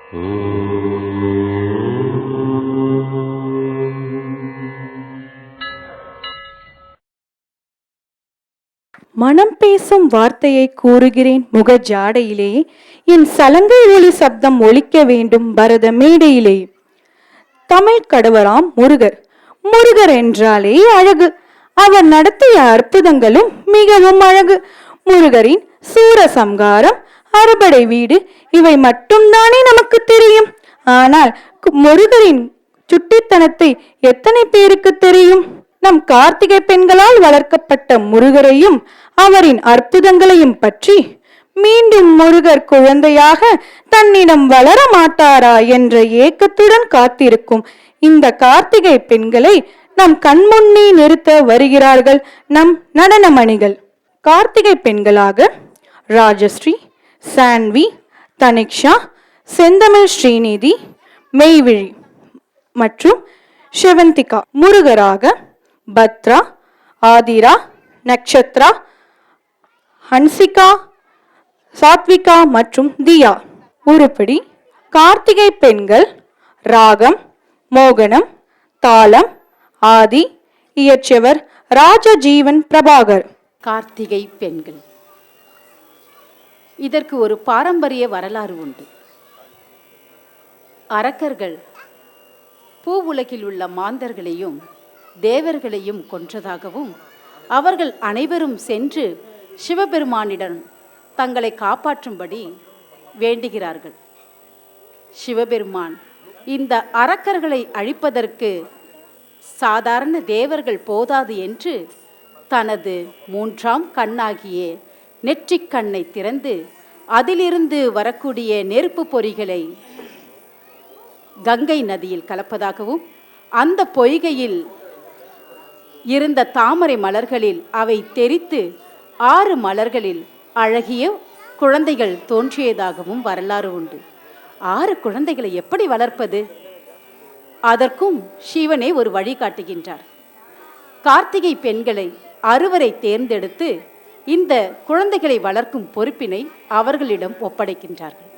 மனம் பேசும் வார்த்தையை கூறுகிறேன் முக ஜாடையிலே, என் சலங்கை ஒளி சப்தம் ஒலிக்க வேண்டும் பரத மேடையிலே. தமிழ் கடவராம் முருகர். முருகர் என்றாலே அழகு, அவர் நடத்திய அற்புதங்களும் மிகவும் அழகு. முருகரின் சூரசம்காரம், அறுபடை வீடு, இவை மட்டும்தானே நமக்கு தெரியும். ஆனால் முருகரின் சுட்டித்தனத்தை எத்தனை பேருக்கு தெரியும்? நம் கார்த்திகை பெண்களால் வளர்க்கப்பட்ட முருகரையும் அவரின் அற்புதங்களையும் பற்றி மீண்டும் முருகர் குழந்தையாக தன்னிடம் வளர மாட்டாரா என்ற ஏக்கத்துடன் காத்திருக்கும் இந்த கார்த்திகை பெண்களை நம் கண்முன்னே நிறுத்த வருகிறார்கள் நம் நடனமணிகள். கார்த்திகை பெண்களாக ராஜஸ்ரீ, சான்வி, தனிக்ஷா, செந்தமிழ் ஸ்ரீநிதி, மெய்விழி மற்றும் சிவந்திகா. முருகராக பத்ரா, ஆதிரா, நக்ஷத்ரா, ஹன்சிகா, சாத்விகா மற்றும் தியா. உருப்படி கார்த்திகை பெண்கள் ராகம், மோகனம், தாளம், ஆதி. இயற்றியவர் ராஜஜீவன் பிரபாகர். கார்த்திகை பெண்கள் இதற்கு ஒரு பாரம்பரிய வரலாறு உண்டு. அரக்கர்கள் பூவுலகில் உள்ள மாந்தர்களையும் தேவர்களையும் கொன்றதாகவும், அவர்கள் அனைவரும் சென்று சிவபெருமானிடம் தங்களை காப்பாற்றும்படி வேண்டுகிறார்கள். சிவபெருமான் இந்த அரக்கர்களை அழிப்பதற்கு சாதாரண தேவர்கள் போதாது என்று தனது மூன்றாம் கண்ணாகிய நெற்றிக் கண்ணை திறந்து அதிலிருந்து வரக்கூடிய நெருப்பு பொறிகளை கங்கை நதியில் கலப்பதாகவும், அந்த பொய்கையில் இருந்த தாமரை மலர்களில் அவை தெரித்து 6 மலர்களில் அழகிய குழந்தைகள் தோன்றியதாகவும் வரலாறு உண்டு. 6 குழந்தைகளை எப்படி வளர்ப்பது? அதற்கும் சிவனே ஒரு வழி காட்டுகின்றார். கார்த்திகை பெண்களை 6வரை தேர்ந்தெடுத்து இந்த குழந்தைகளை வளர்க்கும் பொறுப்பினை அவர்களிடம் ஒப்படைக்கின்றார்கள்.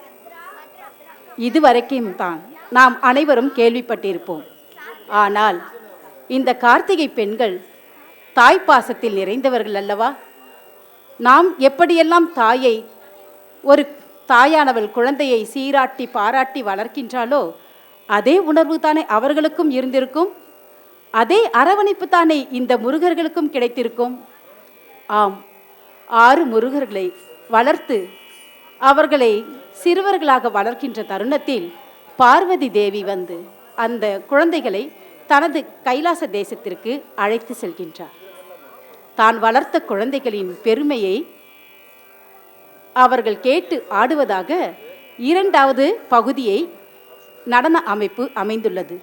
இதுவரைக்கும் தான் நாம் அனைவரும் கேள்விப்பட்டிருப்போம். ஆனால் இந்த கார்த்திகை பெண்கள் தாய்ப்பாசத்தில் நிறைந்தவர்கள் அல்லவா? நாம் எப்படியெல்லாம் தாயை, ஒரு தாயானவள் குழந்தையை சீராட்டி பாராட்டி வளர்க்கின்றாலோ அதே உணர்வு தானே அவர்களுக்கும் இருந்திருக்கும். அதே அரவணைப்பு தானே இந்த முருகர்களுக்கும் கிடைத்திருக்கும். ஆம், 6 முருகர்களை வளர்த்து அவர்களை சிறுவர்களாக வளர்க்கின்ற தருணத்தில் பார்வதி தேவி வந்து அந்த குழந்தைகளை தனது கைலாச தேசத்திற்கு அழைத்து செல்கின்றார். தான் வளர்த்த குழந்தைகளின் பெருமையை அவர்கள் கேட்டு ஆடுவதாக 2வது பகுதியை நடன அமைப்பு அமைந்துள்ளது.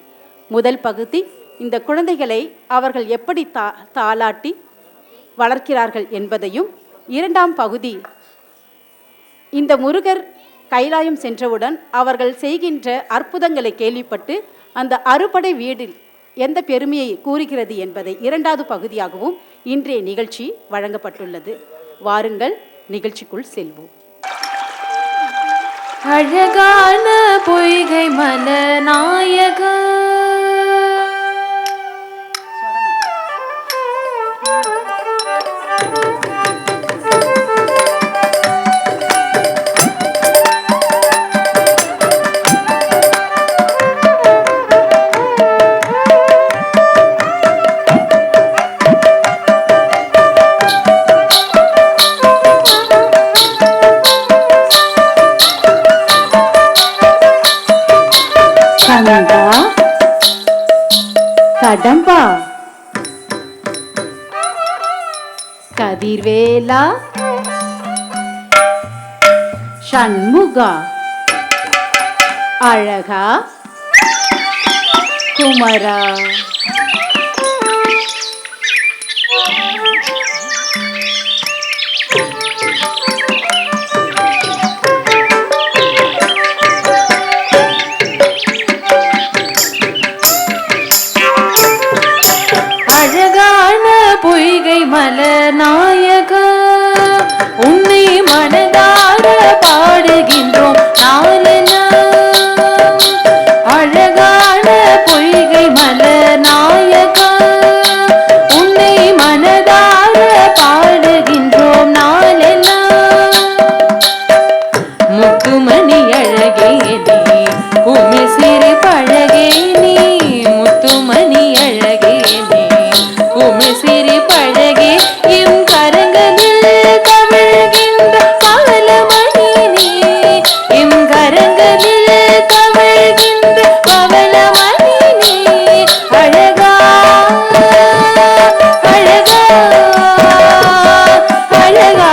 முதல் பகுதி இந்த குழந்தைகளை அவர்கள் எப்படி தாளாட்டி வளர்க்கிறார்கள் என்பதையும், 2ஆம் பகுதி இந்த முருகர் கைலாயம் சென்றவுடன் அவர்கள் செய்கின்ற அற்புதங்களை கேள்விப்பட்டு அந்த அறுபடை வீடில் எந்த பெருமையை கூறுகிறது என்பதை 2வது பகுதியாகவும் இன்றைய நிகழ்ச்சி வழங்கப்பட்டுள்ளது. வாருங்கள், நிகழ்ச்சிக்குள் செல்வோம். அழகான பொய்கை மலர் நாயகா, கடம்பா, கதிர்வேலா, ஷண்முகா, அழகா, குமரா. பொய்கை மலர் நாயகா, உன்னை மனதார பாடுகின்றோம் நாளெல்லாம். உமி சிறு பழகே நீ முத்துமணி அழகே நீ உமி சிறு பழகே எம் கரங்களில் தவழ்கின்ற பவளமணி நீ எம் கரங்களில் தவழ்கின்ற பவளமணி நீ அழகா அழகா அழகா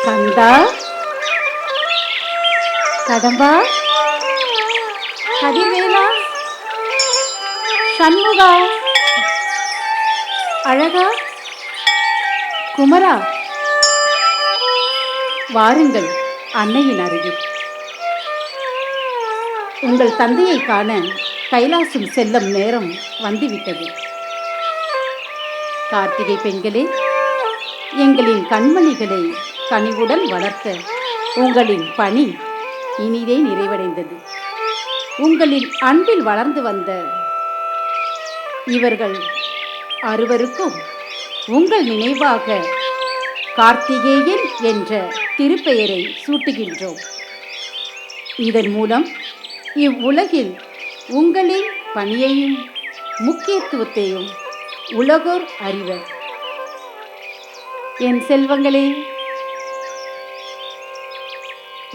கந்தா, கடம்பா, கதிர்வேலா, சண்முகா, அழகா, குமரா, வாருங்கள் அன்னையின் அருகில். உங்கள் தந்தையை காண கைலாசம் செல்லும் நேரம் வந்துவிட்டது. கார்த்திகை பெண்களே, எங்களின் கண்மணிகளை கனிவுடன் வளர்த்த உங்களின் பணி இனிதே நிறைவடைந்தது. உங்களின் அன்பில் வளர்ந்து வந்த இவர்கள் அறுவருக்கும் உங்கள் நினைவாக கார்த்திகேயன் என்ற திருப்பெயரை சூட்டுகின்றோம். இதன் மூலம் இவ்வுலகில் உங்களின் பணியையும் முக்கியத்துவத்தையும் உலகோர் அறிவர். என் செல்வங்களே,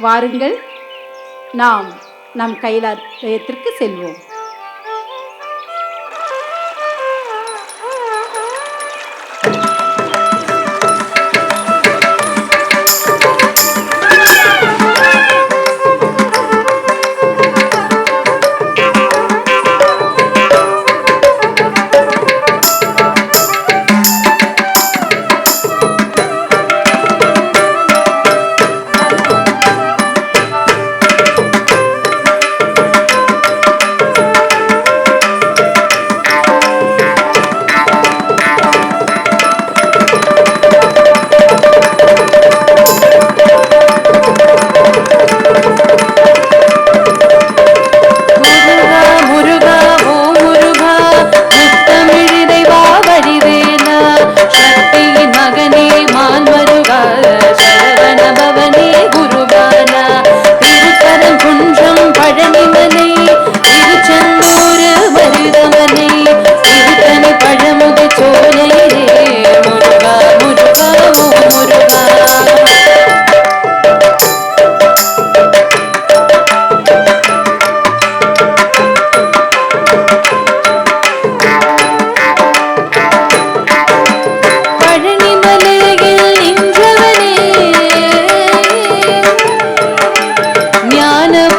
வாருங்கள், நாம் நம் கைலாயத்திற்கு செல்வோம்.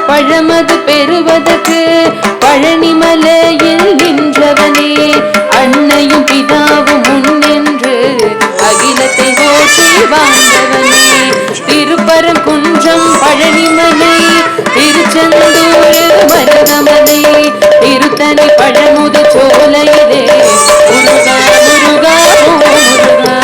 பழமது பெறுவதற்கு பழனிமலையில் நின்றவனே, அன்னையும் பிதாவும் முன்னின்று அகிலத்தை ஓட்டி வாழ்ந்தவனே, திருப்பரம் குன்றம் பழனிமலை, திருச்செந்தூர் மருதமலை, திருத்தணி பழமுத சோலையிலே முருகா முருகா முருகா.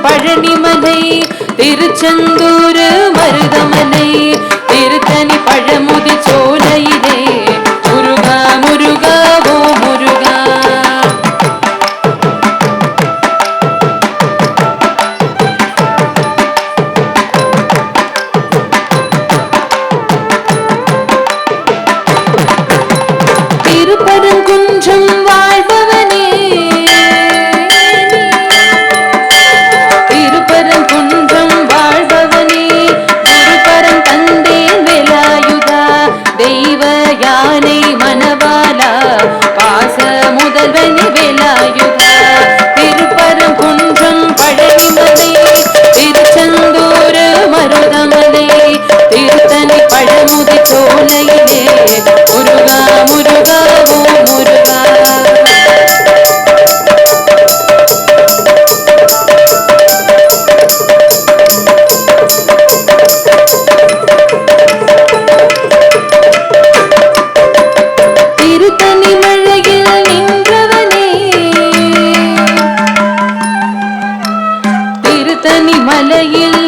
பழனிமலை, திருச்செந்தூர் மருதமலை, திருத்தணி பழமுதி சோலையிலே முருகா முருகா ஓ முருகா. திருப்பரங்குன்றம் வாழ்பவனே, குன்றம் வாழ்பவனே, குருபரம் தந்தேன் வேலாயுதா, தெய்வ யானை மணவாளா, பாச முதல்வனே வேலாயுதா, திருப்பரம் குன்றம் பழனிமலை, திருச்செந்தூர் மருதமலை, திருத்தணி பழமுதி சோலையிலே முருகா முருகா ஓ முருகா. திருத்தணி மலையில்